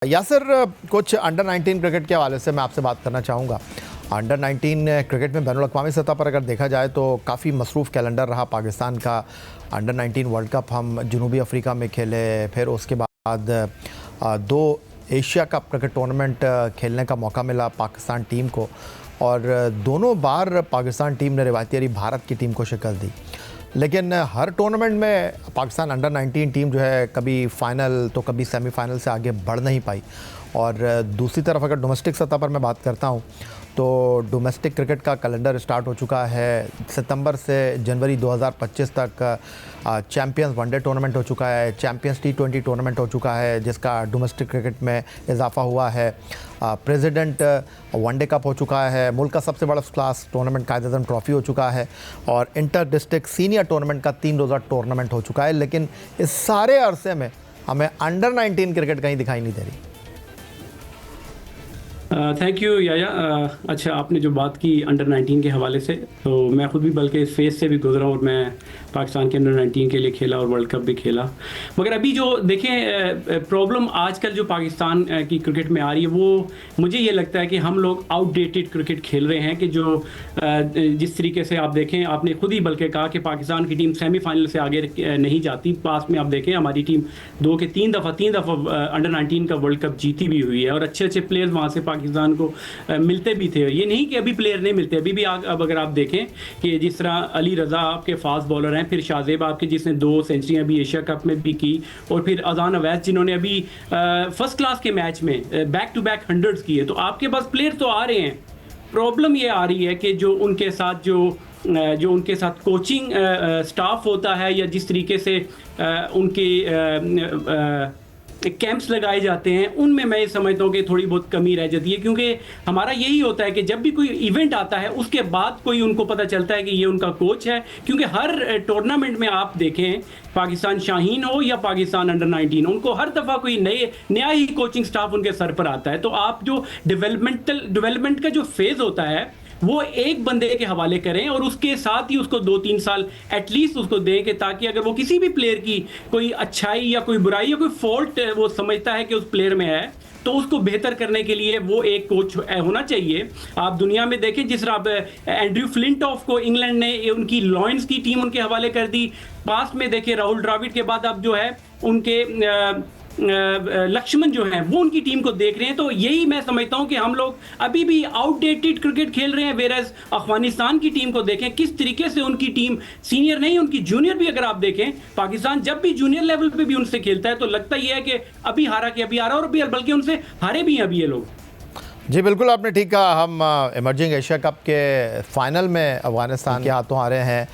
यासिर, कुछ under 19 cricket के हवाले से मैं आपसे बात करना चाहूँगा। अंडर 19 क्रिकेट में बैनुल-अक़वामी सतह पर अगर देखा जाए तो काफ़ी मसरूफ़ कैलेंडर रहा पाकिस्तान का। अंडर 19 वर्ल्ड कप हम जनूबी अफ्रीका में खेले, फिर उसके बाद 2 एशिया कप क्रिकेट टूर्नामेंट खेलने का मौका मिला पाकिस्तान टीम को, और दोनों बार पाकिस्तान टीम ने रिवायती भारत की टीम को शिकस्त दी। लेकिन हर टूर्नामेंट में पाकिस्तान अंडर 19 टीम जो है कभी फाइनल तो कभी सेमीफाइनल से आगे बढ़ नहीं पाई। और दूसरी तरफ अगर डोमेस्टिक सतह पर मैं बात करता हूँ तो डोमेस्टिक क्रिकेट का कैलेंडर स्टार्ट हो चुका है। सितंबर से जनवरी 2025 तक चैम्पियंस वनडे टूर्नामेंट हो चुका है, चैम्पियंस T20 टूर्नामेंट हो चुका है जिसका डोमेस्टिक क्रिकेट में इजाफा हुआ है। प्रेसिडेंट वनडे कप हो चुका है, मुल्क का सबसे बड़ा क्लास टूर्नामेंट कायद-ए-आज़म ट्रॉफ़ी हो चुका है, और इंटर डिस्ट्रिक्ट सीनियर टूर्नामेंट का 3 रोज़ा टूर्नामेंट हो चुका है। लेकिन इस सारे अरसे में हमें अंडर 19 क्रिकेट कहीं दिखाई नहीं दे रही। थैंक यू याया। अच्छा, आपने जो बात की अंडर 19 के हवाले से, तो मैं खुद भी बल्कि इस फेज़ से भी गुजरा और मैं पाकिस्तान के अंडर 19 के लिए खेला और वर्ल्ड कप भी खेला। मगर अभी जो देखें प्रॉब्लम आजकल जो पाकिस्तान की क्रिकेट में आ रही है, वो मुझे ये लगता है कि हम लोग आउटडेटेड क्रिकेट खेल रहे हैं। कि जो जिस तरीके से आप देखें, आपने खुद ही बल्कि कहा कि पाकिस्तान की टीम सेमीफाइनल से आगे नहीं जाती। पास में आप देखें हमारी टीम 3 दफ़ा अंडर 19 का वर्ल्ड कप जीती भी हुई है, और अच्छे अच्छे प्लेयर्स वहाँ से पाकिस्तान को मिलते भी थे। ये नहीं कि अभी प्लेयर नहीं मिलते, अभी भी अब अगर आप देखें कि जिस तरह अली रज़ा आपके फास्ट बॉलर हैं, फिर शाहजेब आपके जिसने 2 सेंचुरियां भी एशिया कप में भी की, और फिर अजान अवैस जिन्होंने अभी फर्स्ट क्लास के मैच में बैक टू बैक 100s किए। तो आपके पास प्लेयर तो आ रहे हैं, प्रॉब्लम ये आ रही है कि जो उनके साथ जो उनके साथ कोचिंग स्टाफ होता है, या जिस तरीके से उनके कैंप्स लगाए जाते हैं, उनमें मैं समझता हूँ कि थोड़ी बहुत कमी रह जाती है। क्योंकि हमारा यही होता है कि जब भी कोई इवेंट आता है उसके बाद कोई उनको पता चलता है कि ये उनका कोच है। क्योंकि हर टूर्नामेंट में आप देखें, पाकिस्तान शाहीन हो या पाकिस्तान अंडर 19, उनको हर दफ़ा कोई नया ही कोचिंग स्टाफ उनके सर पर आता है। तो आप जो डेवलपमेंट का जो फेज़ होता है वो एक बंदे के हवाले करें, और उसके साथ ही उसको 2-3 साल एटलीस्ट उसको दें, कि ताकि अगर वो किसी भी प्लेयर की कोई अच्छाई या कोई बुराई या कोई फॉल्ट वो समझता है कि उस प्लेयर में है, तो उसको बेहतर करने के लिए वो एक कोच होना चाहिए। आप दुनिया में देखें, जिस तरह आप एंड्रयू फ्लिंटॉफ को इंग्लैंड ने उनकी लॉयंस की टीम उनके हवाले कर दी। पास में देखें राहुल द्रविड़ के बाद अब जो है उनके लक्ष्मण जो हैं वो उनकी टीम को देख रहे हैं। तो यही मैं समझता हूं कि हम लोग अभी भी आउटडेटेड क्रिकेट खेल रहे हैं। वेरएज अफगानिस्तान की टीम को देखें, किस तरीके से उनकी टीम सीनियर नहीं, उनकी जूनियर भी अगर आप देखें, पाकिस्तान जब भी जूनियर लेवल पे भी उनसे खेलता है तो लगता यह है कि अभी हारा कि अभी हारा, और बल्कि उनसे हारे भी हैं अभी ये लोग। जी बिल्कुल, आपने ठीक कहा। हम इमर्जिंग एशिया कप के फाइनल में अफगानिस्तान के हाथों हारे हैं,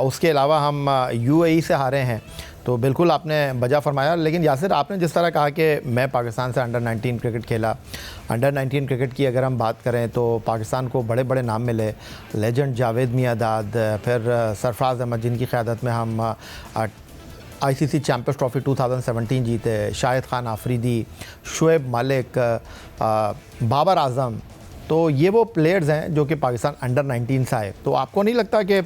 उसके अलावा हम UAE से हारे हैं। तो बिल्कुल आपने बजा फरमाया। लेकिन यासिर, आपने जिस तरह कहा कि मैं पाकिस्तान से अंडर 19 क्रिकेट खेला, अंडर 19 क्रिकेट की अगर हम बात करें तो पाकिस्तान को बड़े बड़े नाम मिले। लेजेंड जावेद मियांदाद, फिर सरफराज अहमद जिनकी क़यादत में हम ICC चैम्पियंस ट्रॉफ़ी 2017 जीते, शाहिद खान आफरीदी, शुएब मलिक, बाबर आज़म। तो ये वो प्लेयर्स हैं जो कि पाकिस्तान अंडर 19 से आए। तो आपको नहीं लगता कि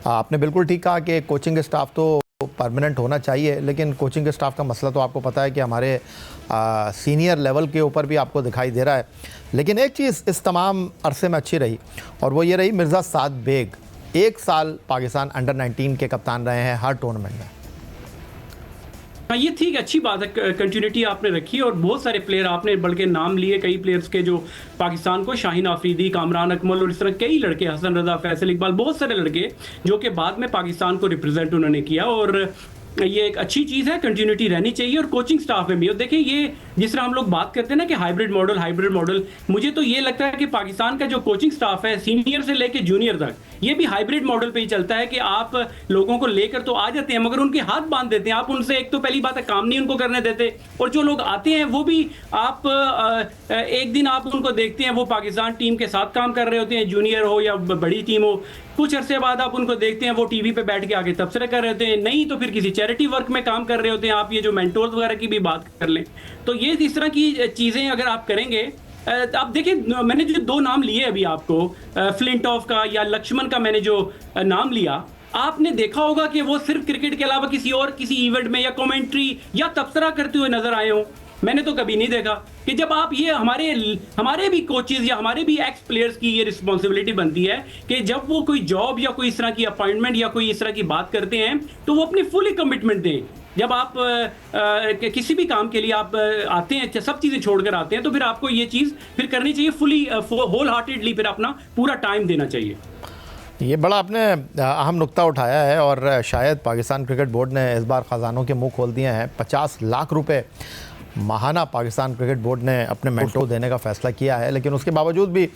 आपने बिल्कुल ठीक कहा कि कोचिंग स्टाफ तो परमानेंट होना चाहिए, लेकिन कोचिंग के स्टाफ का मसला तो आपको पता है कि हमारे सीनियर लेवल के ऊपर भी आपको दिखाई दे रहा है। लेकिन एक चीज़ इस तमाम अरसे में अच्छी रही, और वो ये रही, मिर्ज़ा साद बेग 1 साल पाकिस्तान अंडर 19 के कप्तान रहे हैं हर टूर्नामेंट में। ये ठीक, अच्छी बात है, कंटिन्यूटी आपने रखी, और बहुत सारे प्लेयर आपने बल्कि नाम लिए, कई प्लेयर्स के जो पाकिस्तान को, शाहीन आफरीदी, कामरान अकमल, और इस तरह कई लड़के, हसन रजा, फैसल इकबाल, बहुत सारे लड़के जो कि बाद में पाकिस्तान को रिप्रेजेंट उन्होंने किया। और ये एक अच्छी चीज़ है, कंटिन्यूटी रहनी चाहिए, और कोचिंग स्टाफ में भी। और देखिए, ये जिस तरह हम लोग बात करते हैं ना कि हाइब्रिड मॉडल, मुझे तो ये लगता है कि पाकिस्तान का जो कोचिंग स्टाफ है सीनियर से लेकर जूनियर तक, ये भी हाइब्रिड मॉडल पे ही चलता है कि आप लोगों को लेकर तो आ जाते हैं मगर उनके हाथ बांध देते हैं। आप उनसे, एक तो पहली बात है, काम नहीं उनको करने देते, और जो लोग आते हैं वो भी आप एक दिन आप उनको देखते हैं वो पाकिस्तान टीम के साथ काम कर रहे होते हैं, जूनियर हो या बड़ी टीम हो। कुछ अरसे बाद आप उनको देखते हैं वो टीवी पे बैठ के आगे तबसरे कर रहे होते हैं, नहीं तो फिर किसी चैरिटी वर्क में काम कर रहे होते हैं। आप ये जो मेंटोर्स वगैरह की भी बात कर लें, तो ये इस तरह की चीज़ें अगर आप करेंगे। आप देखिए, मैंने जो 2 नाम लिए अभी आपको, फ्लिंटॉफ का या लक्ष्मण का मैंने जो नाम लिया, आपने देखा होगा कि वो सिर्फ क्रिकेट के अलावा किसी इवेंट में या कमेंट्री या तबसरा करते हुए नजर आए हो। मैंने तो कभी नहीं देखा कि जब आप ये हमारे भी कोचेज या हमारे भी एक्स प्लेयर्स की ये रिस्पॉन्सिबिलिटी बनती है कि जब वो कोई जॉब या कोई इस तरह की अपॉइंटमेंट या कोई इस तरह की बात करते हैं तो वो अपनी फुली कमिटमेंट दें। जब आप किसी भी काम के लिए आप आते हैं, सब चीज़ें छोड़कर आते हैं, तो फिर आपको ये चीज़ फिर करनी चाहिए, फुली होल हार्टेडली फिर अपना पूरा टाइम देना चाहिए। ये बड़ा आपने अहम नुक्ता उठाया है और शायद पाकिस्तान क्रिकेट बोर्ड ने इस बार ख़जानों के मुंह खोल दिए हैं। 50 लाख रुपए माहाना पाकिस्तान क्रिकेट बोर्ड ने अपने मेंटोर देने का फ़ैसला किया है, लेकिन उसके बावजूद भी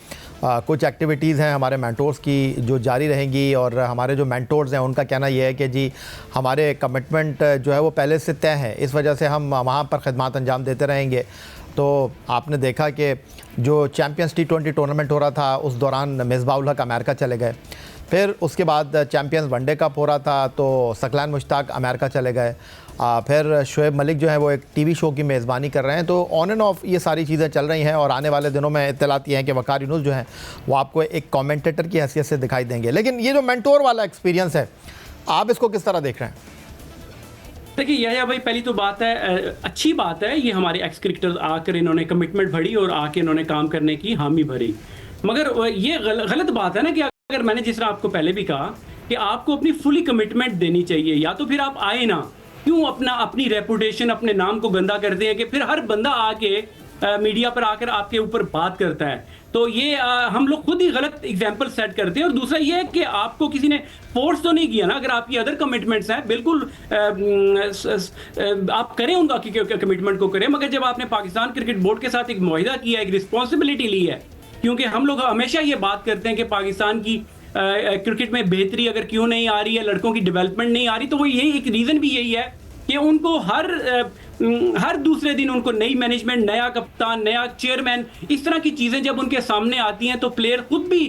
कुछ एक्टिविटीज़ हैं हमारे मेंटोर्स की जो जारी रहेंगी। और हमारे जो मेंटोर्स हैं उनका कहना यह है कि जी हमारे कमिटमेंट जो है वो पहले से तय है, इस वजह से हम वहाँ पर खिदमत अंजाम देते रहेंगे। तो आपने देखा कि जो चैम्पियंस T20 टूर्नामेंट हो रहा था उस दौरान मिसबाह उल हक अमेरिका चले गए, फिर उसके बाद चैम्पियंस वनडे कप हो रहा था तो सकलान मुश्ताक अमेरिका चले गए, फिर शोएब मलिक जो है वो एक टीवी शो की मेज़बानी कर रहे हैं। तो ऑन एंड ऑफ ये सारी चीज़ें चल रही हैं और आने वाले दिनों में इत्तलात ये हैं कि वकार यूनुस जो हैं वो आपको एक कमेंटेटर की हैसियत से दिखाई देंगे। लेकिन ये जो मेंटोर वाला एक्सपीरियंस है, आप इसको किस तरह देख रहे हैं? देखिए यह भाई, पहली तो बात है, अच्छी बात है, ये हमारे एक्स क्रिकेटर्स आकर इन्होंने कमिटमेंट भरी और आके इन्होंने काम करने की हामी भरी। मगर ये गलत बात है ना कि अगर मैंने जिस तरह आपको पहले भी कहा कि आपको अपनी फुली कमिटमेंट देनी चाहिए, या तो फिर आप आए ना, क्यों अपनी रेपुटेशन, अपने नाम को गंदा करते हैं कि फिर हर बंदा आके मीडिया पर आकर आपके ऊपर बात करता है। तो ये हम लोग खुद ही गलत एग्जाम्पल सेट करते हैं। और दूसरा ये है कि आपको किसी ने फोर्स तो नहीं किया ना, अगर आपकी अदर कमिटमेंट्स हैं बिल्कुल आप करें उनका कमिटमेंट को करें, मगर जब आपने पाकिस्तान क्रिकेट बोर्ड के साथ एक मुआहिदा किया, एक रिस्पॉन्सिबिलिटी ली है, क्योंकि हम लोग हमेशा ये बात करते हैं कि पाकिस्तान की क्रिकेट में बेहतरी अगर क्यों नहीं आ रही है, लड़कों की डेवलपमेंट नहीं आ रही, तो वो यही एक रीज़न भी यही है कि उनको हर दूसरे दिन उनको नई मैनेजमेंट, नया कप्तान, नया चेयरमैन, इस तरह की चीज़ें जब उनके सामने आती हैं तो प्लेयर खुद भी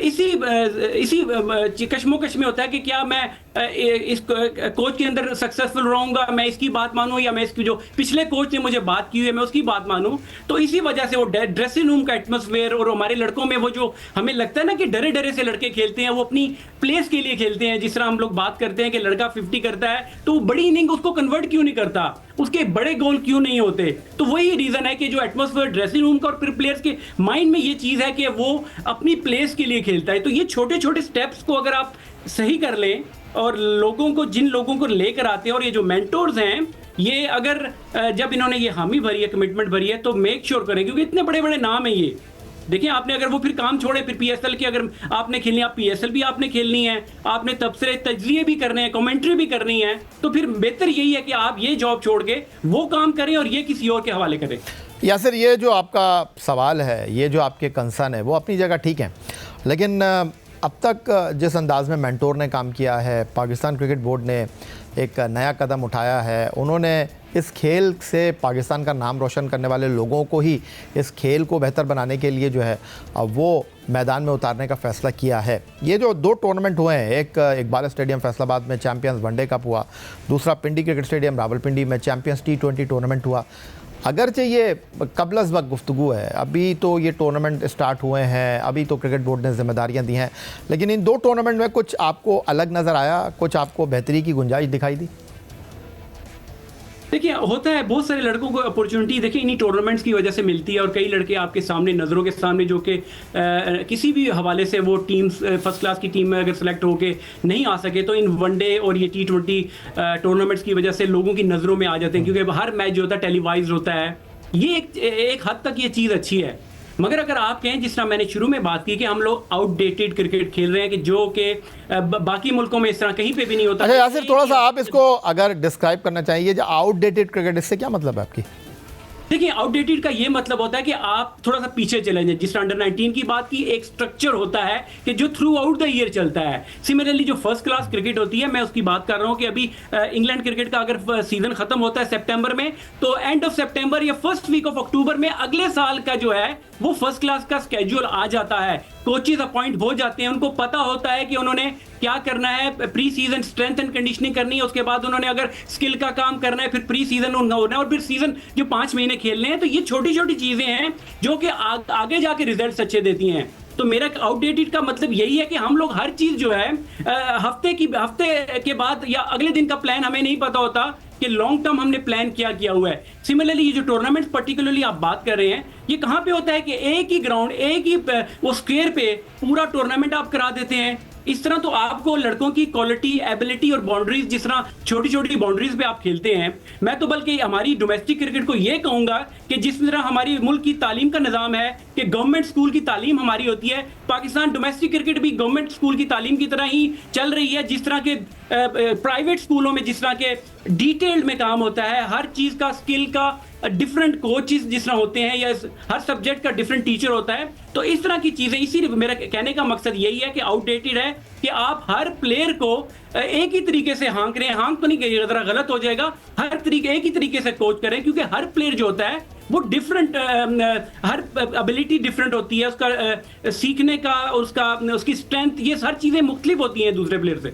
इसी कश्मोकश में होता है कि क्या मैं इस कोच के अंदर सक्सेसफुल रहूंगा, मैं इसकी बात मानूं या मैं इसकी जो पिछले कोच ने मुझे बात की है मैं उसकी बात मानूं। तो इसी वजह से वो ड्रेसिंग रूम का एटमॉस्फेयर और हमारे लड़कों में वो जो हमें लगता है ना कि डरे डरे से लड़के खेलते हैं, वो अपनी प्लेस के लिए खेलते हैं। जिस तरह हम लोग बात करते हैं कि लड़का 50 करता है तो बड़ी इनिंग उसको कन्वर्ट क्यों नहीं करता, उसके बड़े गोल क्यों नहीं होते? तो वही रीजन है कि जो एटमॉस्फेयर ड्रेसिंग रूम का और फिर प्लेयर्स के माइंड में ये चीज है कि वो अपनी प्लेस के लिए खेलता है। तो ये छोटे छोटे स्टेप्स को अगर आप सही कर लें और जिन लोगों को लेकर आते हैं, और ये जो मेंटोर्स हैं, ये अगर जब इन्होंने ये हामी भरी है, कमिटमेंट भरी है, तो मेक श्योर करें, क्योंकि इतने बड़े बड़े नाम है ये। देखिए आपने अगर वो फिर काम छोड़े, फिर PSL की अगर आपने खेलनी, आप PSL भी आपने खेलनी है, आपने तबसरे तजज़िये भी करने हैं, कमेंट्री भी करनी है, तो फिर बेहतर यही है कि आप ये जॉब छोड़ के वो काम करें और ये किसी और के हवाले करें। यासिर, ये जो आपका सवाल है, ये जो आपके कंसर्न है, वो अपनी जगह ठीक है, लेकिन अब तक जिस अंदाज़ में मेंटोर ने काम किया है, पाकिस्तान क्रिकेट बोर्ड ने एक नया कदम उठाया है, उन्होंने इस खेल से पाकिस्तान का नाम रोशन करने वाले लोगों को ही इस खेल को बेहतर बनाने के लिए जो है वो मैदान में उतारने का फ़ैसला किया है। ये जो 2 टूर्नामेंट हुए हैं, एक इकबाल स्टेडियम फैसलाबाद में चैम्पियंस वनडे कप हुआ, दूसरा पिंडी क्रिकेट स्टेडियम रावलपिंडी में चैम्पियंस T20 टूर्नामेंट हुआ। अगरचे ये कबल वक्त गुफ्तगू है, अभी तो ये टूर्नामेंट स्टार्ट हुए हैं, अभी तो क्रिकेट बोर्ड ने जिम्मेदारियां दी हैं, लेकिन इन 2 टूर्नामेंट में कुछ आपको अलग नज़र आया, कुछ आपको बेहतरी की गुंजाइश दिखाई दी? देखिए होता है, बहुत सारे लड़कों को अपॉर्चुनिटी देखिए इन्हीं टूर्नामेंट्स की वजह से मिलती है, और कई लड़के आपके सामने, नज़रों के सामने, जो कि किसी भी हवाले से वो टीम्स फर्स्ट क्लास की टीम में अगर सेलेक्ट होके नहीं आ सके, तो इन वनडे और ये T20 टूर्नामेंट्स की वजह से लोगों की नज़रों में आ जाते हैं, क्योंकि हर मैच जो होता है टेलीवाइज होता है। ये एक हद तक ये चीज़ अच्छी है। मगर अगर आप कहें, जिस तरह मैंने शुरू में बात की कि हम लोग आउटडेटेड क्रिकेट खेल रहे हैं, कि जो कि बाकी मुल्कों में इस तरह कहीं पे भी नहीं होता। अच्छा यासिर, थोड़ा सा आप इसको अगर डिस्क्राइब करना चाहिए, जो आउटडेटेड क्रिकेट, इससे क्या मतलब है आपकी? देखिए आउटडेटेड का ये मतलब होता है कि आप थोड़ा सा पीछे चले जाएं। जिस अंडर 19 की बात की, एक स्ट्रक्चर होता है कि जो थ्रू आउट द ईयर चलता है। सिमिलरली जो फर्स्ट क्लास क्रिकेट होती है, मैं उसकी बात कर रहा हूं कि अभी इंग्लैंड क्रिकेट का अगर सीजन खत्म होता है सितंबर में, तो एंड ऑफ सितंबर या फर्स्ट वीक ऑफ अक्टूबर में अगले साल का जो है वो फर्स्ट क्लास का स्केड्यूल आ जाता है। कोचेज अपॉइंट हो जाते हैं, उनको पता होता है कि उन्होंने क्या करना है, pre season strength and conditioning करनी है, उसके बाद उन्होंने अगर स्किल का काम करना है, फिर प्री सीजन होना है, और फिर सीजन जो 5 महीने खेलने हैं। तो ये छोटी छोटी चीजें हैं जो कि आगे जाके रिजल्ट्स अच्छे देती हैं। तो मेरा आउटडेटेड का मतलब यही है कि हम लोग हर चीज जो है हफ्ते के बाद या अगले दिन का प्लान हमें नहीं पता होता कि लॉन्ग टर्म हमने प्लान किया हुआ है। सिमिलरली ये जो टूर्नामेंट्स पर्टिकुलरली आप बात कर रहे हैं, ये कहां पे होता है कि एक ही ग्राउंड, एक ही वो स्क्वायर पे पूरा टूर्नामेंट आप करा देते हैं। इस तरह तो आपको लड़कों की क्वालिटी, एबिलिटी और बाउंड्रीज, जिस तरह छोटी छोटी बाउंड्रीज पे आप खेलते हैं, मैं तो बल्कि हमारी डोमेस्टिक क्रिकेट को ये कहूंगा कि जिस तरह हमारी मुल्क की तालीम का निज़ाम है कि गवर्नमेंट स्कूल की तालीम हमारी होती है, पाकिस्तान डोमेस्टिक क्रिकेट भी गवर्नमेंट स्कूल की तालीम की तरह ही चल रही है। जिस तरह के प्राइवेट स्कूलों में जिस तरह के डिटेल्ड में काम होता है, हर चीज़ का, स्किल का डिफरेंट कोचेस जिस तरह होते हैं, या हर सब्जेक्ट का डिफरेंट टीचर होता है, तो इस तरह की चीज़ें, इसीलिए मेरा कहने का मकसद यही है कि आउटडेटेड है कि आप हर प्लेयर को एक ही तरीके से हाँक रहे हैं। हाँक तो नहीं, ज़रा गलत हो जाएगा, एक ही तरीके से कोच करें, क्योंकि हर प्लेयर जो होता है वो डिफरेंट, हर एबिलिटी डिफरेंट होती है, उसका सीखने का, उसकी स्ट्रेंथ, ये हर चीज़ें मुख्तलिफ होती हैं दूसरे प्लेयर से।